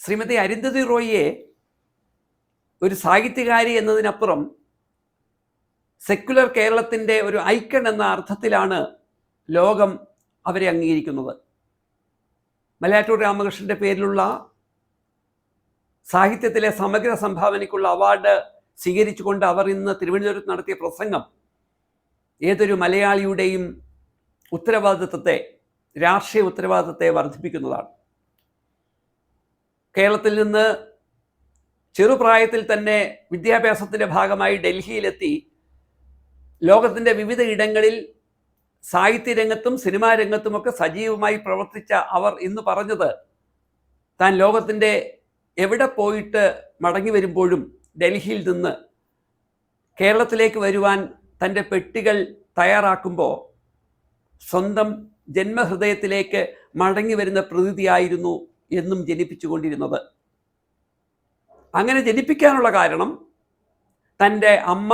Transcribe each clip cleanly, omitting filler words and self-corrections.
ശ്രീമതി അരുന്ധതി റോയിയെ ഒരു സാഹിത്യകാരി എന്നതിനപ്പുറം സെക്യുലർ കേരളത്തിൻ്റെ ഒരു ഐക്കൺ എന്ന അർത്ഥത്തിലാണ് ലോകം അവരെ അംഗീകരിക്കുന്നത്. മലയാറ്റൂർ രാമകൃഷ്ണൻ്റെ പേരിലുള്ള സാഹിത്യത്തിലെ സമഗ്ര സംഭാവനയ്ക്കുള്ള അവാർഡ് സ്വീകരിച്ചുകൊണ്ട് അവർ ഇന്ന് തിരുവനന്തപുരത്ത് നടത്തിയ പ്രസംഗം ഏതൊരു മലയാളിയുടെയും ഉത്തരവാദിത്വത്തെ, രാഷ്ട്രീയ ഉത്തരവാദിത്വത്തെ വർദ്ധിപ്പിക്കുന്നതാണ്. കേരളത്തിൽ നിന്ന് ചെറുപ്രായത്തിൽ തന്നെ വിദ്യാഭ്യാസത്തിൻ്റെ ഭാഗമായി ഡൽഹിയിലെത്തി ലോകത്തിൻ്റെ വിവിധ ഇടങ്ങളിൽ സാഹിത്യരംഗത്തും സിനിമാ രംഗത്തുമൊക്കെ സജീവമായി പ്രവർത്തിച്ച അവർ ഇന്ന് പറഞ്ഞത്, താൻ ലോകത്തിൻ്റെ എവിടെ പോയിട്ട് മടങ്ങി വരുമ്പോഴും ഡൽഹിയിൽ നിന്ന് കേരളത്തിലേക്ക് വരുവാൻ തൻ്റെ പെട്ടികൾ തയ്യാറാക്കുമ്പോൾ സ്വന്തം ജന്മഹൃദയത്തിലേക്ക് മടങ്ങി വരുന്ന പ്രതീതിയായിരുന്നു എന്നും ജനിപ്പിച്ചുകൊണ്ടിരുന്നത്. അങ്ങനെ ജനിപ്പിക്കാനുള്ള കാരണം തൻ്റെ അമ്മ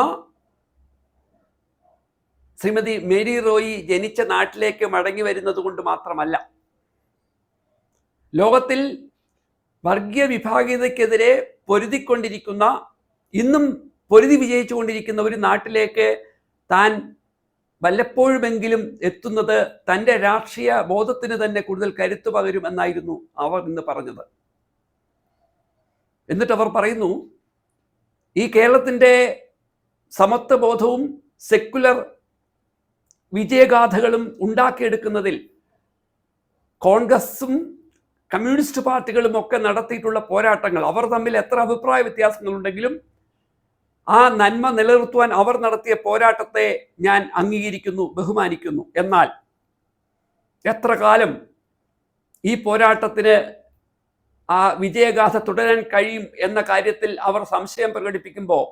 ശ്രീമതി മേരി റോയി ജനിച്ച നാട്ടിലേക്ക് മടങ്ങി വരുന്നത് കൊണ്ട് മാത്രമല്ല, ലോകത്തിൽ വർഗീയ വിഭാഗീയതയ്ക്കെതിരെ പൊരുതിക്കൊണ്ടിരിക്കുന്ന, ഇന്നും പൊരുതി വിജയിച്ചുകൊണ്ടിരിക്കുന്ന ഒരു നാട്ടിലേക്ക് താൻ വല്ലപ്പോഴുമെങ്കിലും എത്തുന്നത് തൻ്റെ രാഷ്ട്രീയ ബോധത്തിന് തന്നെ കൂടുതൽ കരുത്തു പകരും എന്നായിരുന്നു അവർ ഇന്ന് പറഞ്ഞത്. എന്നിട്ട് അവർ പറയുന്നു, ഈ കേരളത്തിൻ്റെ സമത്വബോധവും സെക്യുലർ വിജയഗാഥകളും ഉണ്ടാക്കിയെടുക്കുന്നതിൽ കോൺഗ്രസും കമ്മ്യൂണിസ്റ്റ് പാർട്ടികളും ഒക്കെ നടത്തിയിട്ടുള്ള പോരാട്ടങ്ങൾ, അവർ തമ്മിൽ എത്ര അഭിപ്രായ വ്യത്യാസങ്ങളുണ്ടെങ്കിലും ആ നന്മ നിലനിർത്തുവാൻ അവർ നടത്തിയ പോരാട്ടത്തെ ഞാൻ അംഗീകരിക്കുന്നു, ബഹുമാനിക്കുന്നു. എന്നാൽ എത്ര കാലം ഈ പോരാട്ടത്തിന് ആ വിജയഗാഥ തുടരാൻ കഴിയും എന്ന കാര്യത്തിൽ അവർ സംശയം പ്രകടിപ്പിക്കുമ്പോൾ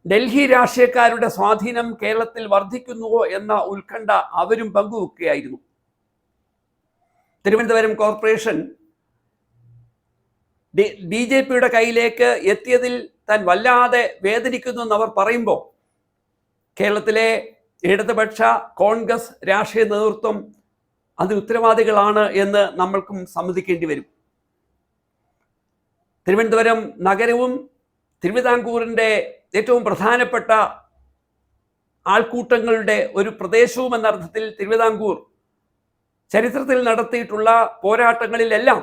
ഡൽഹി രാഷ്ട്രീയക്കാരുടെ സ്വാധീനം കേരളത്തിൽ വർദ്ധിക്കുന്നുവോ എന്ന ഉത്കണ്ഠ അവരും പങ്കുവെക്കുകയായിരുന്നു. തിരുവനന്തപുരം കോർപ്പറേഷൻ BJPയുടെ കയ്യിലേക്ക് എത്തിയതിൽ താൻ വല്ലാതെ വേദനിക്കുന്നു എന്നവർ പറയുമ്പോൾ കേരളത്തിലെ ഇടതുപക്ഷ കോൺഗ്രസ് രാഷ്ട്രീയ നേതൃത്വം അതിന് ഉത്തരവാദികളാണ് എന്ന് നമ്മൾക്കും സമ്മതിക്കേണ്ടി വരും. തിരുവനന്തപുരം നഗരവും തിരുവിതാംകൂറിൻ്റെ ഏറ്റവും പ്രധാനപ്പെട്ട ആൾക്കൂട്ടങ്ങളുടെ ഒരു പ്രദേശവും എന്ന അർത്ഥത്തിൽ തിരുവിതാംകൂർ ചരിത്രത്തിൽ നടത്തിയിട്ടുള്ള പോരാട്ടങ്ങളിലെല്ലാം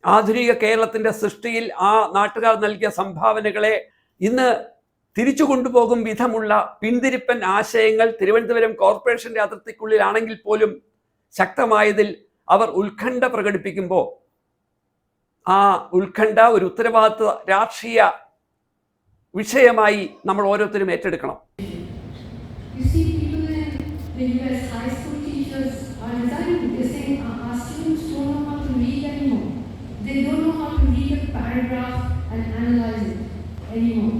ആധുനിക കേരളത്തിൻ്റെ സൃഷ്ടിയിൽ ആ നാട്ടുകാർ നൽകിയ സംഭാവനകളെ ഇന്ന് തിരിച്ചു കൊണ്ടുപോകും വിധമുള്ള പിന്തിരിപ്പൻ ആശയങ്ങൾ തിരുവനന്തപുരം കോർപ്പറേഷൻ്റെ അതിർത്തിക്കുള്ളിലാണെങ്കിൽ പോലും ശക്തമായതിൽ അവർ ഉത്കണ്ഠ പ്രകടിപ്പിക്കുമ്പോൾ ആ ഉത്കണ്ഠ ഒരു ഉത്തരവാദിത്വ രാഷ്ട്രീയ വിഷയമായി നമ്മൾ ഓരോരുത്തരും ഏറ്റെടുക്കണം. They don't know how to read a paragraph and analyze it anymore.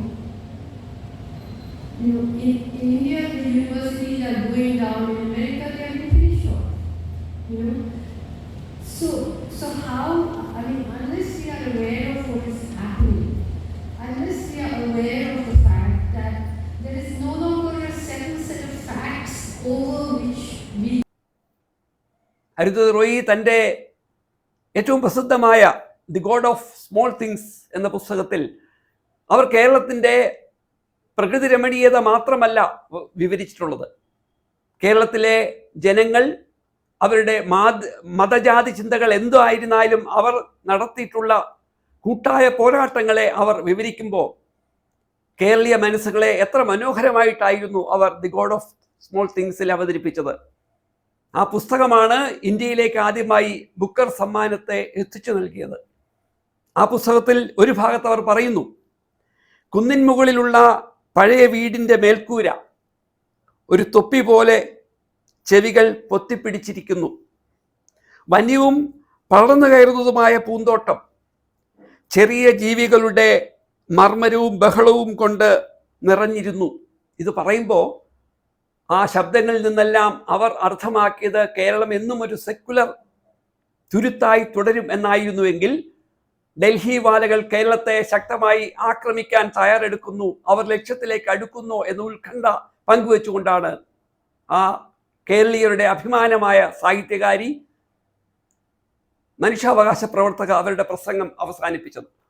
You know, in India, the universities are going down. In America, they are pretty short. You know, so how? I mean, unless we are aware of what is happening, unless we are aware of the fact that there is no longer a settled set of facts over which we. Arundhati Roy തൻ്റെ ഏറ്റവും പ്രസിദ്ധമായ the God of small things എന്ന പുസ്തകത്തിൽ അവർ കേരളത്തിൻ്റെ പ്രകൃതി രമണീയത മാത്രമല്ല വിവരിച്ചിട്ടുള്ളത്, കേരളത്തിലെ ജനങ്ങൾ അവരുടെ മതജാതി ചിന്തകൾ എന്തോ ആയിരുന്നാലും അവർ നടത്തിയിട്ടുള്ള കൂട്ടായ പോരാട്ടങ്ങളെ അവർ വിവരിക്കുമ്പോൾ കേരളീയ മനസ്സുകളെ എത്ര മനോഹരമായിട്ടായിരുന്നു അവർ ദി ഗോഡ് ഓഫ് സ്മോൾ തിങ്സിൽ അവതരിപ്പിച്ചത്. ആ പുസ്തകമാണ് ഇന്ത്യയിലേക്ക് ആദ്യമായി ബുക്കർ സമ്മാനത്തെ എത്തിച്ചു നൽകിയത്. ആ പുസ്തകത്തിൽ ഒരു ഭാഗത്ത് അവർ പറയുന്നു, കുന്നിൻ മുകളിലുള്ള പഴയ വീടിൻ്റെ മേൽക്കൂര ഒരു തൊപ്പി പോലെ ചെവികൾ പൊത്തിപ്പിടിച്ചിരിക്കുന്നു. വന്യവും പടർന്നു കയറുന്നതുമായ പൂന്തോട്ടം ചെറിയ ജീവികളുടെ മർമ്മരവും ബഹളവും കൊണ്ട് നിറഞ്ഞിരുന്നു. ഇത് പറയുമ്പോൾ ആ ശബ്ദങ്ങളിൽ നിന്നെല്ലാം അവർ അർത്ഥമാക്കിയത് കേരളം എന്നും ഒരു സെക്യുലർ തുരുത്തായി തുടരും എന്നായിരുന്നുവെങ്കിൽ ഡൽഹി വാലകൾ കേരളത്തെ ശക്തമായി ആക്രമിക്കാൻ തയ്യാറെടുക്കുന്നു, അവർ ലക്ഷ്യത്തിലേക്ക് അടുക്കുന്നു എന്ന ഉത്കണ്ഠ പങ്കുവെച്ചുകൊണ്ടാണ് ആ കേരളീയരുടെ അഭിമാനമായ സാഹിത്യകാരി മനുഷ്യാവകാശ പ്രവർത്തക അവരുടെ പ്രസംഗം അവസാനിപ്പിച്ചത്.